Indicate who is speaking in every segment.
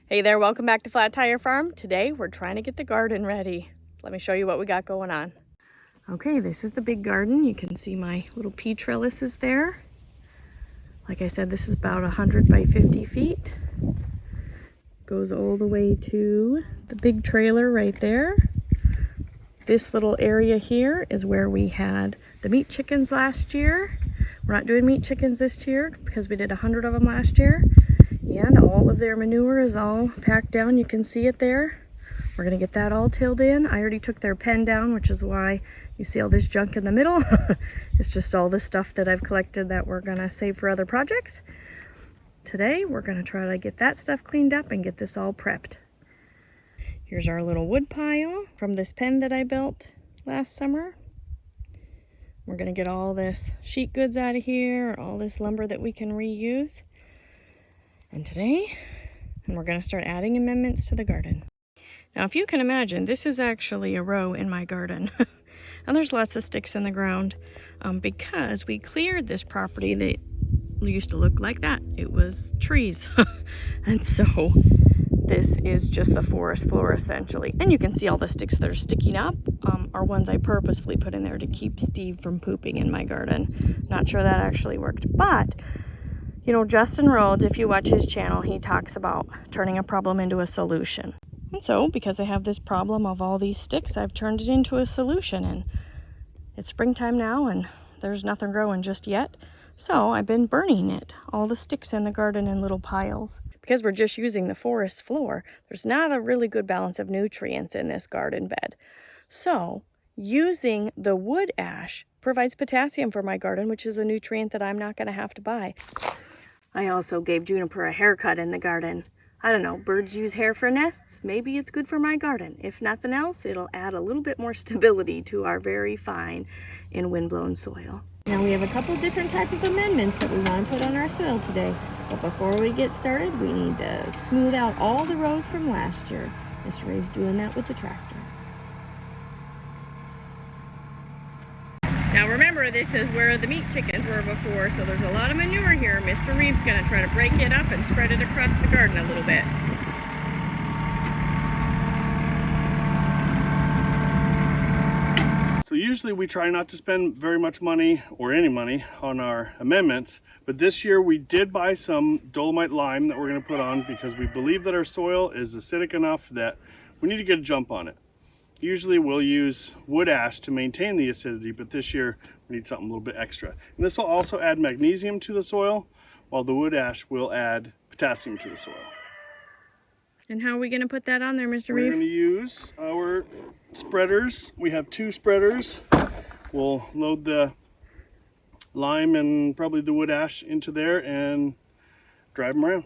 Speaker 1: Hey there, welcome back to Flat Tire Farm. Today we're trying to get the garden ready. Let me show you what we got going on. Okay, this is the big garden. You can see my little pea trellises there. Like I said, this is about 100 by 50 feet. Goes all the way to the big trailer right there. This little area here is where we had the meat chickens last year. We're not doing meat chickens this year because we did 100 of them last year. And all of their manure is all packed down. You can see it there. We're gonna get that all tilled in. I already took their pen down, which is why you see all this junk in the middle. It's just all the stuff that I've collected that we're gonna save for other projects. Today, we're gonna try to get that stuff cleaned up and get this all prepped. Here's our little wood pile from this pen that I built last summer. We're gonna get all this sheet goods out of here, all this lumber that we can reuse. And today, we're going to start adding amendments to the garden. Now, if you can imagine, this is actually a row in my garden. And there's lots of sticks in the ground because we cleared this property that used to look like that. It was trees. And so this is just the forest floor essentially. And you can see all the sticks that are sticking up are ones I purposefully put in there to keep Steve from pooping in my garden. Not sure that actually worked, but you know, Justin Rhodes, if you watch his channel, he talks about turning a problem into a solution. And so, because I have this problem of all these sticks, I've turned it into a solution. And it's springtime now, and there's nothing growing just yet. So I've been burning it, all the sticks in the garden in little piles. Because we're just using the forest floor, there's not a really good balance of nutrients in this garden bed. So using the wood ash provides potassium for my garden, which is a nutrient that I'm not going to have to buy. I also gave Juniper a haircut in the garden. I don't know, birds use hair for nests. Maybe it's good for my garden. If nothing else, it'll add a little bit more stability to our very fine and windblown soil. Now we have a couple different type of amendments that we want to put on our soil today. But before we get started, we need to smooth out all the rows from last year. Mr. Reeves doing that with the tractor. Now remember, this is where the meat chickens were before, so there's a lot of manure here. Mr. Reeves is going to try to break it up and spread it across the garden a little bit.
Speaker 2: So usually we try not to spend very much money or any money on our amendments, but this year we did buy some dolomite lime that we're going to put on because we believe that our soil is acidic enough that we need to get a jump on it. Usually we'll use wood ash to maintain the acidity, but this year we need something a little bit extra. And this will also add magnesium to the soil, while the wood ash will add potassium to the soil.
Speaker 1: And how are we going to put that on there, Mr. Reeves?
Speaker 2: We're going to use our spreaders. We have 2 spreaders. We'll load the lime and probably the wood ash into there and drive them around.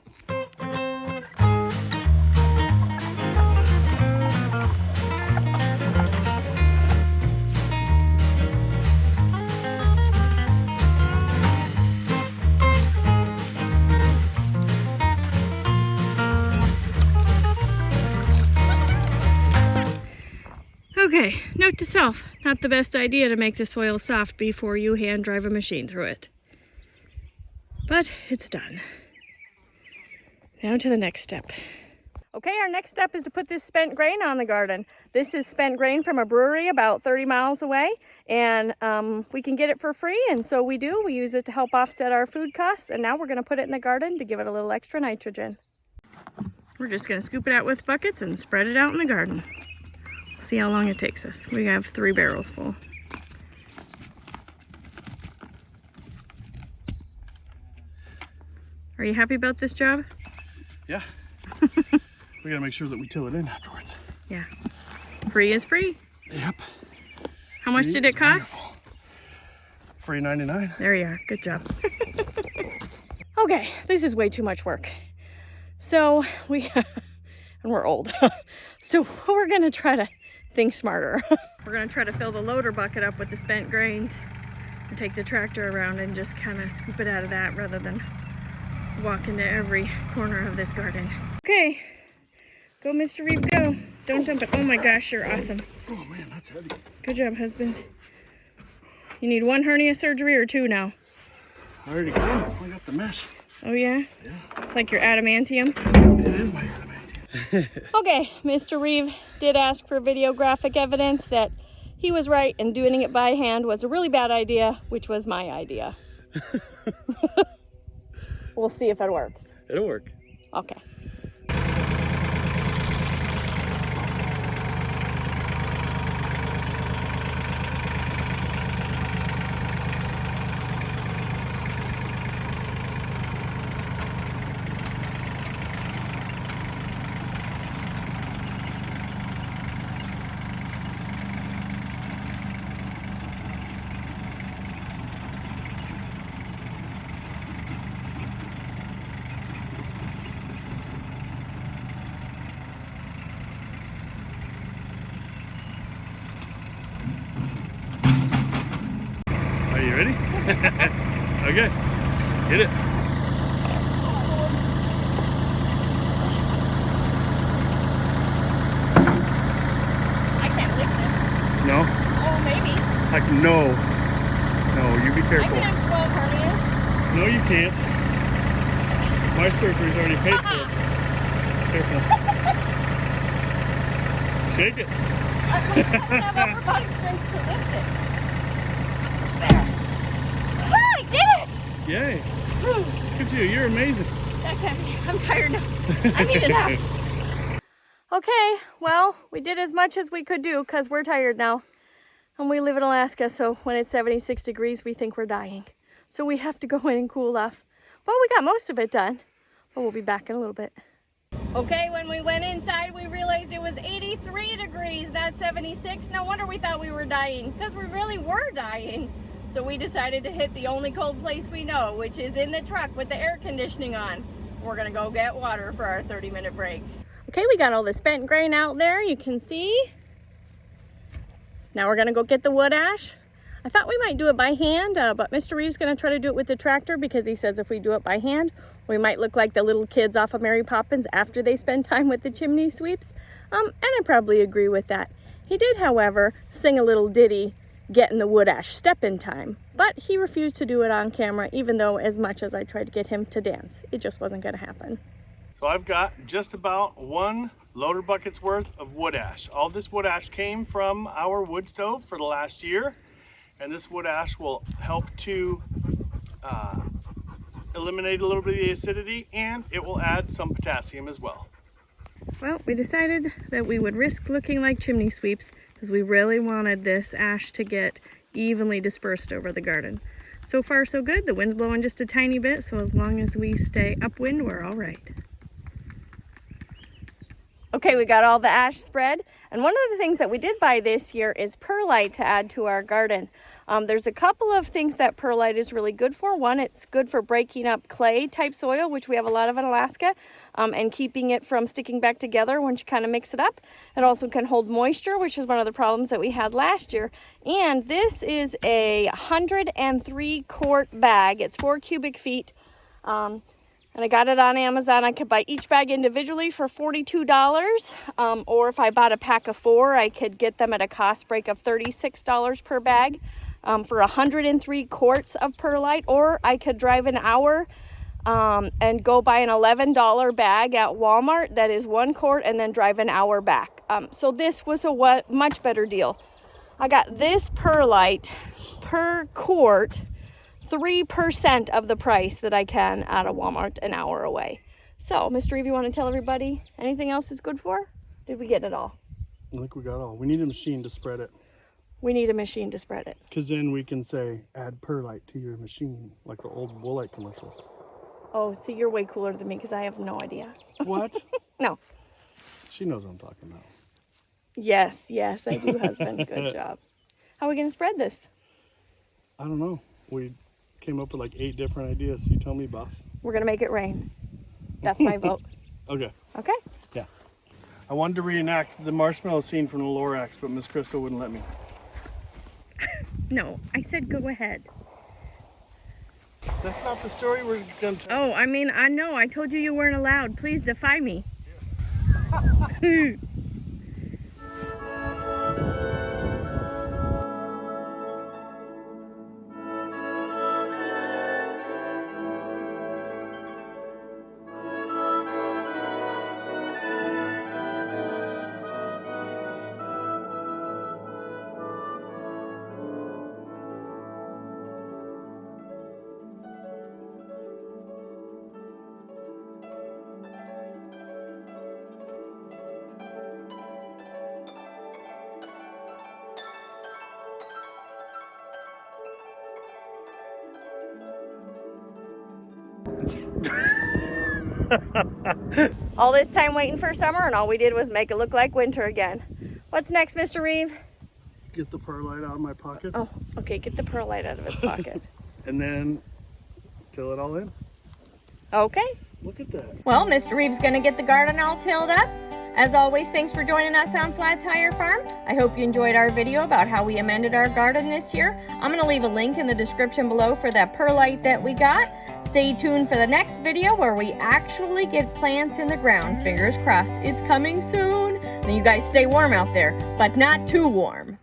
Speaker 1: Okay, note to self, not the best idea to make the soil soft before you hand drive a machine through it. But it's done. Now to the next step. Okay, our next step is to put this spent grain on the garden. This is spent grain from a brewery about 30 miles away, and we can get it for free, and so we do. We use it to help offset our food costs, and now we're going to put it in the garden to give it a little extra nitrogen. We're just going to scoop it out with buckets and spread it out in the garden. See how long it takes us. We have 3 barrels full. Are you happy about this job?
Speaker 2: Yeah. We gotta make sure that we till it in afterwards.
Speaker 1: Yeah. Free is free.
Speaker 2: Yep.
Speaker 1: How much did it cost?
Speaker 2: Free $99.
Speaker 1: There you are. Good job. Okay, this is way too much work. So and we're old. So we're gonna try to think smarter. We're gonna try to fill the loader bucket up with the spent grains and take the tractor around and just kind of scoop it out of that rather than walk into every corner of this garden. Okay, go Mr. Reeve, go. Don't dump it. Oh my gosh, you're awesome.
Speaker 2: Oh man, that's heavy.
Speaker 1: Good job, husband. You need 1 hernia surgery or 2 now?
Speaker 2: I already got it. I got the mesh.
Speaker 1: Oh yeah?
Speaker 2: Yeah.
Speaker 1: It's like your adamantium.
Speaker 2: It is my adamantium.
Speaker 1: Okay, Mr. Reeve did ask for videographic evidence that he was right and doing it by hand was a really bad idea, which was my idea. We'll see if it works.
Speaker 2: It'll work.
Speaker 1: Okay.
Speaker 2: Are you ready? Okay, hit it.
Speaker 1: I can't lift this.
Speaker 2: No?
Speaker 1: Oh, maybe.
Speaker 2: No. No, you be
Speaker 1: I
Speaker 2: careful.
Speaker 1: can have 12 hernias.
Speaker 2: No, you can't. My surgery's already paid for. Careful. Shake it.
Speaker 1: I don't have upper body strength to lift it. There. Ah, I did it!
Speaker 2: Yay. Look at you. You're amazing.
Speaker 1: That's heavy. I'm tired now. I need a nap. Okay, well, we did as much as we could do because we're tired now. And we live in Alaska, so when it's 76 degrees, we think we're dying. So we have to go in and cool off. But we got most of it done. But we'll be back in a little bit. Okay, when we went inside, we realized it was 83 degrees, not 76. No wonder we thought we were dying, because we really were dying. So we decided to hit the only cold place we know, which is in the truck with the air conditioning on. We're gonna go get water for our 30-minute break. Okay, we got all the spent grain out there, you can see. Now we're gonna go get the wood ash. I thought we might do it by hand, but Mr. Reeve's gonna try to do it with the tractor because he says if we do it by hand, we might look like the little kids off of Mary Poppins after they spend time with the chimney sweeps. And I probably agree with that. He did, however, sing a little ditty, getting the wood ash step in time, but he refused to do it on camera, even though as much as I tried to get him to dance, it just wasn't gonna happen.
Speaker 2: So I've got just about 1 loader bucket's worth of wood ash. All this wood ash came from our wood stove for the last year. And this wood ash will help to eliminate a little bit of the acidity, and it will add some potassium as well.
Speaker 1: Well, we decided that we would risk looking like chimney sweeps because we really wanted this ash to get evenly dispersed over the garden. So far so good. The wind's blowing just a tiny bit, so as long as we stay upwind, we're all right. Okay, we got all the ash spread, and one of the things that we did buy this year is perlite to add to our garden. There's a couple of things that perlite is really good for. One, it's good for breaking up clay type soil, which we have a lot of in Alaska, and keeping it from sticking back together once you kind of mix it up. It also can hold moisture, which is one of the problems that we had last year. And this is a 103 quart bag. It's 4 cubic feet. And I got it on Amazon. I could buy each bag individually for $42. Or if I bought a pack of 4, I could get them at a cost break of $36 per bag for 103 quarts of perlite. Or I could drive an hour and go buy an $11 bag at Walmart that is 1 quart and then drive an hour back. So this was a much better deal. I got this perlite per quart 3% of the price that I can at a Walmart an hour away. So, Mr. Reeve, you want to tell everybody anything else it's good for? Did we get it all?
Speaker 2: I think we got all. We need a machine to spread it.
Speaker 1: We need a machine to spread it.
Speaker 2: Because then we can say, add perlite to your machine, like the old Woolite commercials.
Speaker 1: Oh, see, you're way cooler than me because I have no idea.
Speaker 2: What?
Speaker 1: No.
Speaker 2: She knows what I'm talking about.
Speaker 1: Yes, I do, husband. Good job. How are we going to spread this?
Speaker 2: I don't know. We came up with like 8 different ideas. You tell me, boss.
Speaker 1: We're going to make it rain. That's my vote.
Speaker 2: Okay.
Speaker 1: Okay?
Speaker 2: Yeah. I wanted to reenact the marshmallow scene from the Lorax, but Miss Crystal wouldn't let me.
Speaker 1: No, I said go ahead.
Speaker 2: That's not the story we're going to tell.
Speaker 1: Oh, I mean, I know. I told you weren't allowed. Please defy me. All this time waiting for summer, and all we did was make it look like winter again. What's next, Mr. Reeve?
Speaker 2: Get the perlite out of my pockets.
Speaker 1: Oh, okay, get the perlite out of his pocket.
Speaker 2: And then till it all in.
Speaker 1: Okay.
Speaker 2: Look at that.
Speaker 1: Well, Mr. Reeve's gonna get the garden all tilled up. As always, thanks for joining us on Flat Tire Farm. I hope you enjoyed our video about how we amended our garden this year. I'm gonna leave a link in the description below for that perlite that we got. Stay tuned for the next video where we actually get plants in the ground. Fingers crossed, it's coming soon. And you guys stay warm out there, but not too warm.